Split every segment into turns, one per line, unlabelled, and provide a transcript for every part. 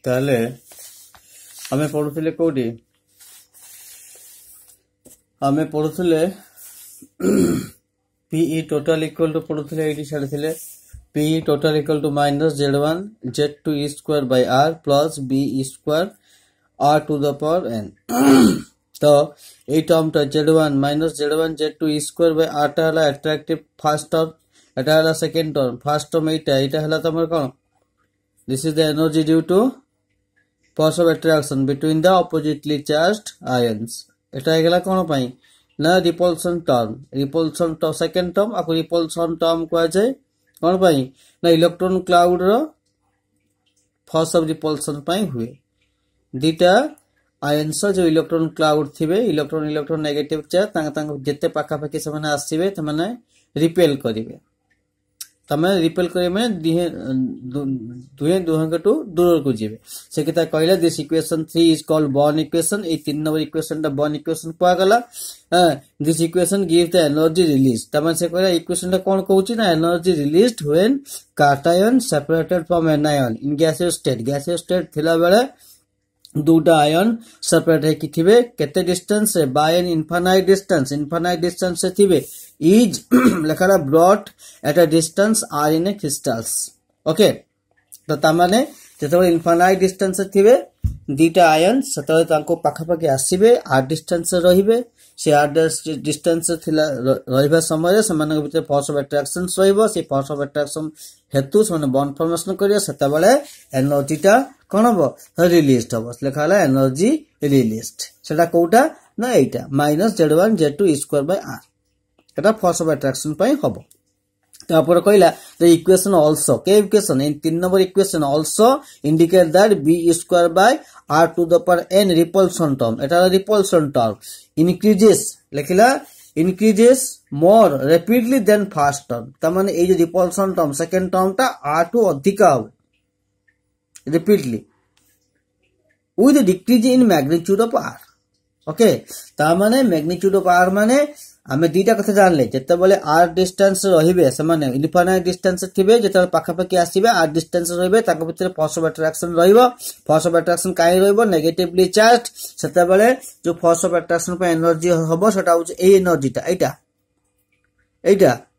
ताले हमें पढ़ुले कोडी हमें पढ़ुले PE total equal to पढ़ुले एटी छाड़िले PE total equal to minus Z1 Z2 E square by R plus B E square R to the power n तो এই টার্মটা Z1 minus Z1 Z2 E square by R টা হলো attractive first term এটা হলো second term first term এটা হলো তোমার কোন this is the energy due to force of attraction between the oppositely charged ions এটা এগুলা কোন পাই না repulsion term second term আর repulsion term কোয়া যায় কোন পাই না ইলেকট্রন ক্লাউড র force of repulsion পাই हुए দুইটা आयन्स जो इलेक्ट्रॉन क्लाउड थिबे इलेक्ट्रॉन नेगेटिव चार्ज तांग जते पाखा पाखी समान आसीबे तमाने रिपेल करिवे तमे रिपेल करे में दुहेंगटू दूर को जिवे से किता कहला this equation 3 is called born equation A 3 number equation दा बॉर्न इक्वेशन पा गला this equation give the energy release तमे से कहला इक्वेशन दा कोन कहउची ना energy released when cation separated from anion in gaseous state थिला बेले दूटा आयन सेपरेट है कि थिबे केते डिस्टेंस से बाय एन इनफाइनाइट डिस्टेंस से थिबे इज लेखाला brought at a distance R in a crystals okay तो तामाने जेतबे इनफाइनाइट डिस्टेंस से थिबे दुटा आयन सेतबे तांको पाखा पाखी आसीबे आर डिस्टेंस से रहिबे से आर डिस्टेंस से थिला रहिबा समय समानक भितर फोर्स ऑफ अट्रैक्शन रहिबो से फोर्स ऑफ अट्रैक्शन हेतु सने बॉन्ड फॉर्मेशन करियो सेतबेले एनर्जीटा कोन हबो रिलीज्ड हबो लेखाला एनर्जी रिलीज्ड सेटा कोटा ना एटा minus Z1 Z2 E square by R Etah force of attraction पई हबो तापर कहला द इक्वेशन आल्सो के equation in 3 number equation also indicate that B square by R to the power n repulsion term Etah repulsion term increases more rapidly than first term तमाने ए जो repulsion term second term ता R2 अधिका हो repeatedly with a decrease in magnitude of R okay तामाने magnitude of R माने हमें दीटा कथा जानले जत्ते बोले R डिस्टेंस रहिबे समान इनफाइनाइट डिस्टेंस थिबे जत्ते पाखा पाखी आसीबे R डिस्टेंस रहिबे ताको भितर फोर्स ऑफ अट्रैक्शन रहिबो फोर्स ऑफ अट्रैक्शन काई रहिबो नेगेटिवली चार्ज सेते बोले जो फोर्स ऑफ अट्रैक्शन पे एनर्जी हबो सेटा होछ ए एनर्जीटा एटा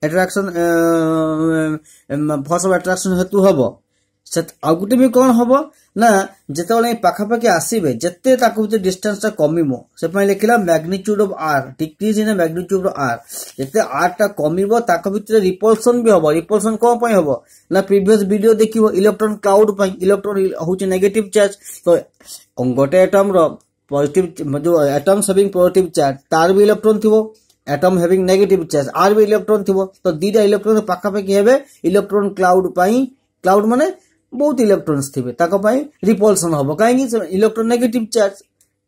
अट्रैक्शन फोर्स ऑफ अट्रैक्शन हेतु हबो सेट आगुटे भी कोन हबो ना जेतेबेले पाखा पाखी आसीबे जत्ते ताको भितर डिस्टेंस ता कमिबो से पय लेखिला magnitude of R decrease in magnitude of R जत्ते R ता कमिबो ताको भितर रिपल्सन भी हबो रिपल्सन को पय हबो ना प्रीवियस वीडियो देखिबो इलेक्ट्रॉन क्लाउड पय इलेक्ट्रॉन होची नेगेटिव चार्ज तो गोटे एटम रो पॉजिटिव जो एटम्स हैविंग पॉजिटिव चार्ज तार भी इलेक्ट्रॉन थिबो atom having negative charge R भी इलेक्ट्रॉन थिबो तो दीटा इलेक्ट्रॉन पाखा पाखी हेबे इलेक्ट्रॉन क्लाउड पय क्लाउड माने बहुत इलेक्ट्रॉन्स थिबे ताको पय रिपल्सन हबो काहेकि इलेक्ट्रॉन नेगेटिव चार्ज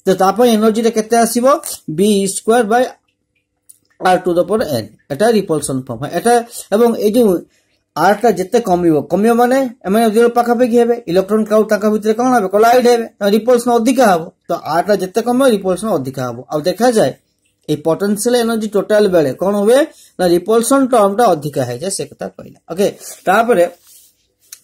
तो तापय एनर्जी रे केते आसीबो B square by R to the power n एटा रिपल्सन फॉर्म है एटा एवं ए जो R ता जत्ते कमियो माने एमे जीरो पाखा पे हेबे इलेक्ट्रॉन क्लाउड ताका भितर कोन हबे कोलाइड हेबे रिपल्सन अधिक हबो तो R ता जत्ते कम रिपल्सन अधिक हबो अब देखा जाय ए पोटेंशियल एनर्जी टोटल बेले कोन होबे ना रिपल्सन टर्म टा अधिक है जे से कथा कहला ओके तापरे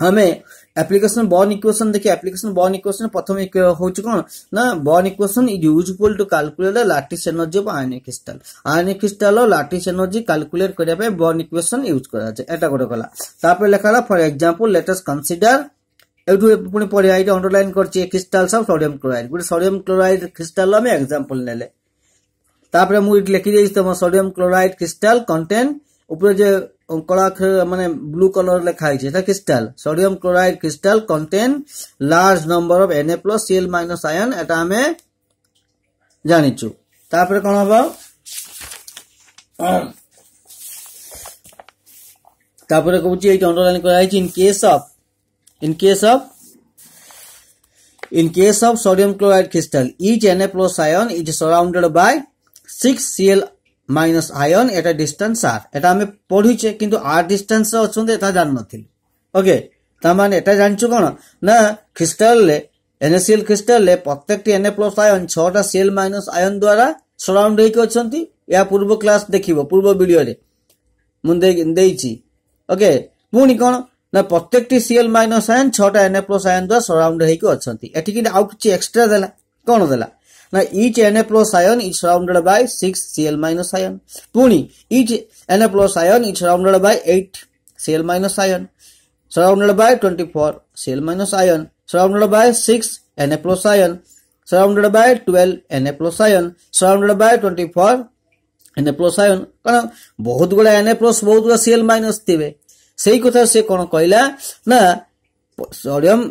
हमें एप्लीकेशन बॉर्न इक्वेशन देखिए एप्लीकेशन बॉर्न इक्वेशन प्रथम होची कोन ना Born equation is useful to calculate the lattice energy of ionic crystal और लैटिस एनर्जी कैलकुलेट करिया पे बॉर्न इक्वेशन यूज करा जाय एटा गोटे कला तापर लेखाला for example let us consider एटू पुनी पढि आइटा अंडरलाइन करछि crystals of sodium chloride good sodium chloride crystal में एग्जांपल नेले तापर मु लिखि देइ त सोडियम क्लोराइड क्रिस्टल कंटेन ऊपर जे कला माने ब्लू कलर लिखा है एटा crystal sodium chloride crystal contain large number of Na+Cl- ion एटा हमें जानिचु तापर कोन हबो तापर कहउची एटा अंडरलाइन करा है in case of sodium chloride crystal each Na+ ion is surrounded by 6 Cl- ion Etah distance R एटा हमें पढी छे किंतु R डिस्टेंस रे अछुंदे एटा जान नथिल ओके ता माने एटा जानछु कोन ना क्रिस्टल ले NaCl क्रिस्टल ले प्रत्येकटी Na+ आयन 6टा Cl- आयन द्वारा सराउंड होई के अछंती या पूर्व क्लास देखिबो पूर्व वीडियो रे मुंदे देइची ओके पुनी कोन ना प्रत्येक Cl माइनस आयन 6टा Na प्लस आयन द्वारा सराउंड होइके अछंती एठी कि आउ किछि एक्स्ट्रा देला कोन देला ना each Na plus ion is surrounded by 6 Cl minus ion पुनी each Na plus ion is surrounded by 8 Cl minus ion surrounded by 24 Cl minus ion, surrounded by 6 Na plus ion, surrounded by 12 Na plus ion, surrounded by 24 Na plus ion. कारण बहुत गुड़ा Na plus बहुत गुड़ा Cl minus थिबे सही कथा से कोन कहला ना सोडियम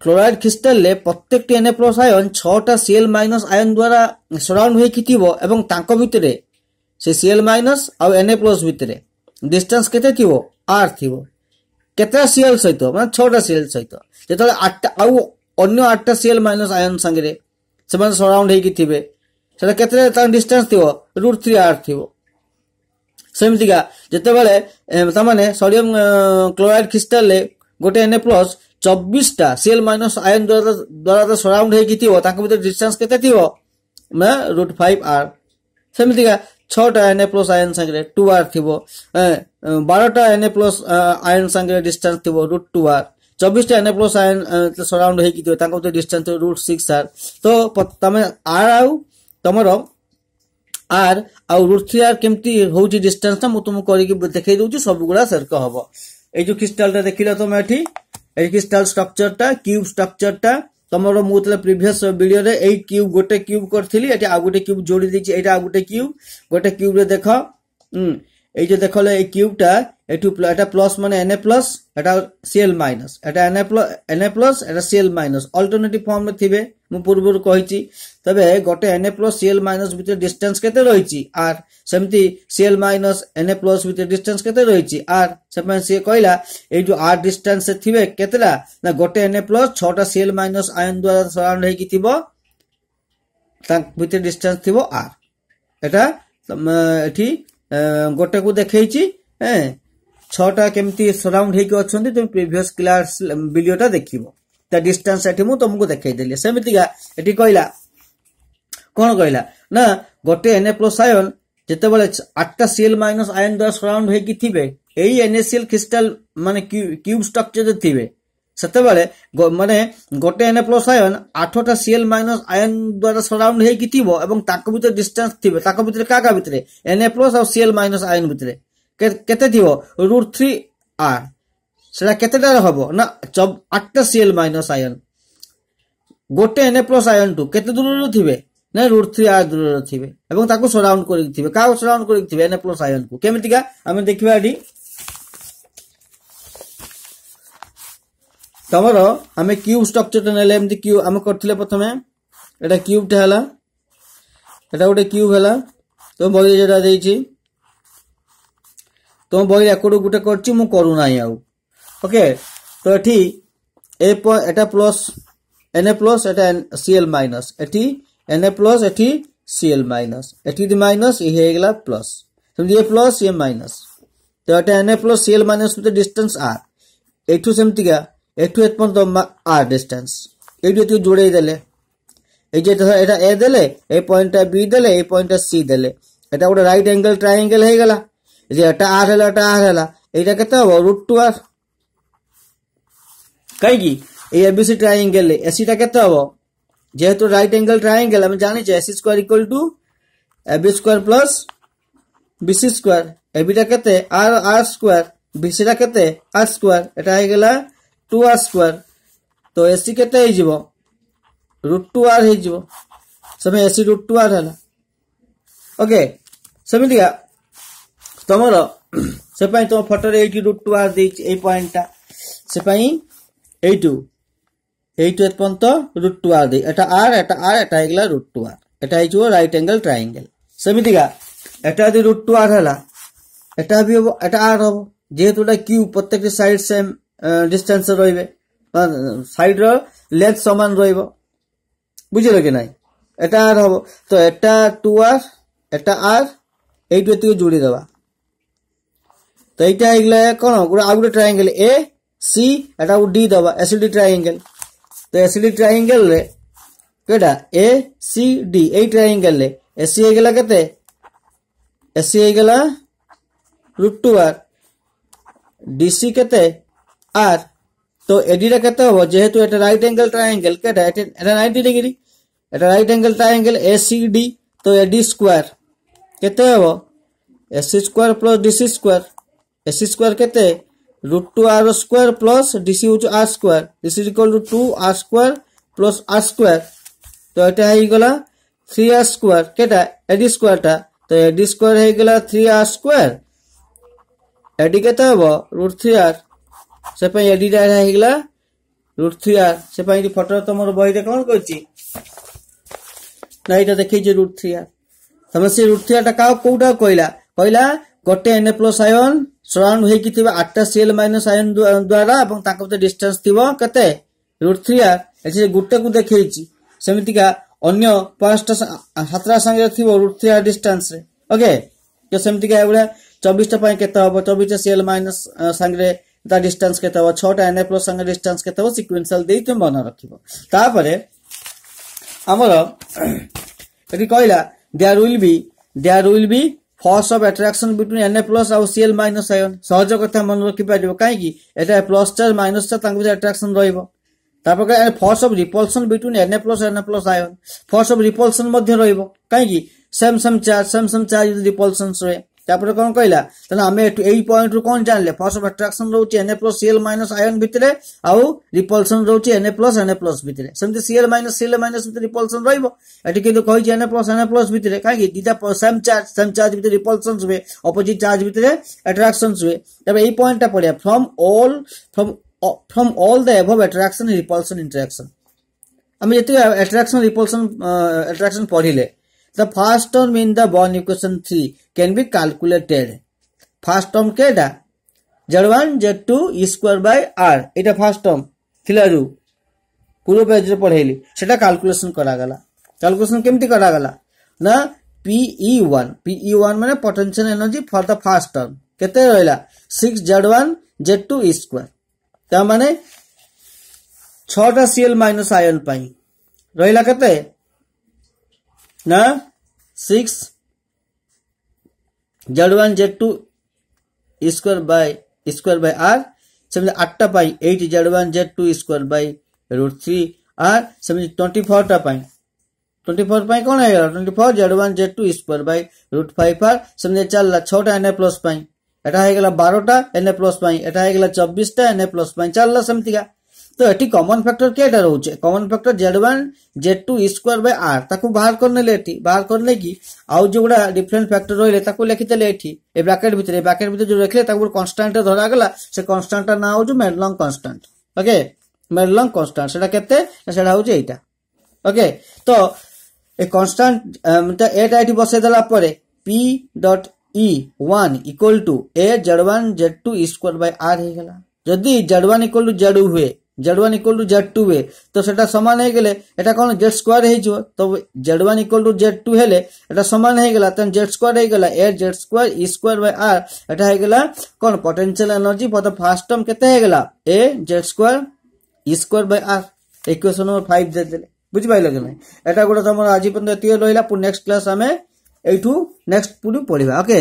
क्लोराइड क्रिस्टल ले प्रत्येक Na plus ion 6टा Cl minus ion द्वारा सराउंड होई किथिबो एवं तांको भितरे से Cl minus आ Na plus भितरे डिस्टेंस केते थिबो r थिबो केतरा Cl सहित माने 6टा Cl सहित जेतले 8टा आउ अन्य 8टा Cl माइनस आयन संगे से माने सराउंड हेकी थिबे सेटा केतरे ता डिस्टेंस थिबो √3r थिबो सेमतिका जेते बेले त माने सोडियम क्लोराइड क्रिस्टल ले गोटे Na प्लस 24टा Cl माइनस आयन द्वारा सराउंड हेकी थिबो ताको भीतर डिस्टेंस केते थिबो ना √5r सेमतिका 6टा Na प्लस आयन संगे 2r थिबो 12टा Na प्लस आयन संगे डिस्टेंस थिबो √2r 24टा Na प्लस आयन सराउंड हेकी थिबो ताको तो डिस्टेंस √6r तो तमे r आउ तमरो r आउ √3r केमती होउची डिस्टेंस ना मु तुम करी के देखाई दोची सब गुडा सरक हबो ए जो क्रिस्टल ता देखिलो तुम एठी ए क्रिस्टल स्ट्रक्चर टा क्यूब स्ट्रक्चर टा तमरो मु तले प्रीवियस वीडियो रे ए क्यूब गोटे क्यूब करथिली एटी आ गोटे क्यूब जोड़ी दिछि एटा आ गोटे क्यूब रे देखो ए जो देखले ए क्यूब टा एटू एटा प्लस माने Na plus iota Cl minus एटा Na plus iota Cl minus alternative form में थिबे मु पूर्वरु कहिछि तबे गोटे Na प्लस Cl माइनस भितर डिस्टेंस केते रहिछि r सेमति Cl minus Na plus भितर डिस्टेंस केते रहिछि r सेपन से कहला ए जो r डिस्टेंस से थिबे केतेला ना गोटे Na प्लस 6टा Cl माइनस आयन द्वारा सराउंड हेकी थिबो ता भितर डिस्टेंस थिबो r एटा एठी गोटे को देखैछि 6टा केमती सराउंड हेकी अछंती तुम प्रीवियस क्लास वीडियोटा देखिबो ता डिस्टेंस एठी मु तुमको देखाई देली सेमितिका एठी कहला कोन कहला ना गोटे Na प्लस आयन जेते बेले 8टा Cl माइनस आयन द्वारा सराउंड हेकी थिबे एई NaCl क्रिस्टल माने क्यूब स्ट्रक्चर थिबे सेते बेले माने गोटे Na प्लस आयन 8टा Cl माइनस आयन द्वारा सराउंड हेकी थिबो एवं ताको भितर डिस्टेंस थिबे ताको भितर का भितरे Na प्लस और Cl माइनस आयन भितरे केते थिबो √3r सेटा केतेटा हबो ना 8टा Cl माइनस आयन गोटे Na प्लस आयन टू केते दूर रो थिबे ना √3r दूर रो थिबे एवं ताको सराउंड करि थिबे का सराउंड करि थिबे Na प्लस आयन को केमितिका हम देखिबा एडी तमरो हमें क्यूब स्ट्रक्चर नेले एमति क्यूब हम करथिले प्रथमे एटा क्यूब टा हला एटा गोटे क्यूब हला तो बही जेटा देछि तो बही एकड़ गुटे करछि मु करू नाही आउ ओके तो एठी एटा plus Na plus iota Cl minus एठी Na प्लस एठी Cl माइनस एठी द माइनस ये हे गेला प्लस समझ ये प्लस ये माइनस तो एटा Na plus Cl minus with distance r एठू सेमतिका एठू एतपन तो r डिस्टेंस एठी तो जोड़े देले ए जे एटा a देले ए पॉइंट b देले ए पॉइंट c देले एटा गोटे राइट एंगल ट्रायंगल हे गेला जे एटा r हला एटा केते हो √2r काई की ए abc ट्रायंगल ले ac टा केते हो जेहेतु राइट एंगल ट्रायंगल हम जानि जे ac square equal to ab square plus bc square ab टा केते r स्क्वायर bc टा केते r स्क्वायर एटा हे गेला 2r स्क्वायर तो ac केते हे जिवो √2r हे जिवो समय ac √2r हला ओके समितिया तमरो से पई तो फोटो रे 80 √2r देछि ए पॉइंट टा से पई 82 एतपंत √2r दे एटा r एटा हेगला √2r एटा हिजो राइट एंगल ट्रायंगल समितिका एटा दि √2r हला एटा भी हो एटा r हो जेहेतुटा क्यूब प्रत्येक साइड सेम डिस्टेंस रहिबे साइड रो लेंथ समान रहिबो बुझिलो कि नै एटा r हो तो एटा 2r एटा r एटु एति जोड़ी देबा तो एटा हेगला कोन गुडा आ गुडा triangle a c Etah d देबा एसिडी ट्रायंगल तो एसिडी ट्रायंगल रे केडा a c d A triangle ले ac हेगला केते ac हेगला √2r dc केते आर तो एडी रे केते हो जेहेतु एटा राइट एंगल ट्रायंगल केटा एटा 90 डिग्री एटा राइट एंगल ट्रायंगल एसीडी तो एडी स्क्वायर केते हो AC square plus DC square AC square केते √2r स्क्वायर प्लस डीसी हो R square this is equal to 2r square plus r square तो एटा हे गला 3r स्क्वायर केटा एडी स्क्वायर टा तो एडी स्क्वायर हे गला 3r स्क्वायर एडी केते हो √3r से पई एडी रा हे गला √3r से पई फोटो तमर बही रे कोन कहछि नाइटा देखै जे √3r समस्या √3r टा का कोडा कहला गोटे Na+ आयन सराउंड होई कि थिबा 8टा Cl- आयन द्वारा एवं ताको ते डिस्टेंस थिबो कते √3r एछि गुटे को देखैछि सेमिति का अन्य 5टा 7टा संगे थिबो √3r डिस्टेंस रे ओके तो सेमिति का एबडा 24टा पय केते होबो 24टा Cl- संगे ता डिस्टेंस केते होबो 6टा Na+ संगे डिस्टेंस केते होबो सीक्वेंशियल देई तुम बना रखिबो तापरे हमर एति कहला there will be force of attraction between Na+ और Cl- आयन सहज कथा मन रखि पारिबो काहे कि एटा प्लस चार्ज माइनस चार्ज तांको अट्रैक्शन रहइबो तापर के force of repulsion between Na+ ion force of repulsion मध्य रहइबो काहे कि सेम चार्ज रिपल्शन रे तापर कोन कहला तने हमें एई पॉइंट रु कोन जानले फोर्स ऑफ अट्रैक्शन रहउची Na+ Cl- आयन भितरे आउ रिपल्शन रहउची Na+ भितरे सेमते Cl- भितरे रिपल्शन रहइबो एटी किंतु कहि जे Na+ भितरे काहे कि दिटा सेम चार्ज भितरे रिपल्शन हुए ऑपोजिट चार्ज भितरे अट्रैक्शन हुए तबे एई पॉइंट ता पड़िया from all the above attraction repulsion interaction हम जति अट्रैक्शन पढ़िले the first term in the Born equation 3 can be calculated first term Kheda z1 z2 e square by r Etah first term थिलारु पूरा page रे पढैली सेटा calculation करा गला calculation केमति करा गला ना pe1 माने potential energy for the first term केते रहला 6z1 z2 e square ता माने 6टा Cl- आयन पई रहला केते ना 6 z1 z2 e square by r सेमते 8टा pi 8 z1 z2 e square by √3 r सेमते 24 टा पाई 24 पाई कोन है 24 z1 z2 e square by √5 r सेमते चलला 6टा Na+ पाई एटा हे गेला 12टा Na+ पाई एटा हे गेला 24टा Na+ पाई चलला सेमति का तो एटी कॉमन फैक्टर केटा रहउचे common factor z1 z2 e square by r ताको बाहर करने लेठी बाहर करने की आउ जोगुडा डिफरेंट फैक्टर रहले ताको लिखिते लेठी ए ब्रैकेट भीतर जो रखले ताको कांस्टेंट धरा गला से कांस्टेंट ना हो जो मेडलॉन्ग कांस्टेंट ओके मेडलॉन्ग कांस्टेंट सेटा केते सेटा हो जे एटा ओके तो ए कांस्टेंट त एटा एटी बसे देला परे p.e1 equal to a z1 z2 e square by r हे गेला जदी z1 इक्वल टू z हुए z1 इक्वल टू z2 हुए तो सेटा समान हे गेले एटा कोन z स्क्वायर हे जो तो z1 इक्वल टू z2 हेले एटा समान हे गेला तन z स्क्वायर हे गेला a z square e square by r एटा हे गेला कोन potential energy for the first term केते हे गेला a z square e square by r equation number 5 दे देले बुझि पाइलो कि नै एटा गोटा हमर आजि पर्यंत एतिए रहिला पुर नेक्स्ट क्लास हमें एठू नेक्स्ट पुरी पढिबा ओके।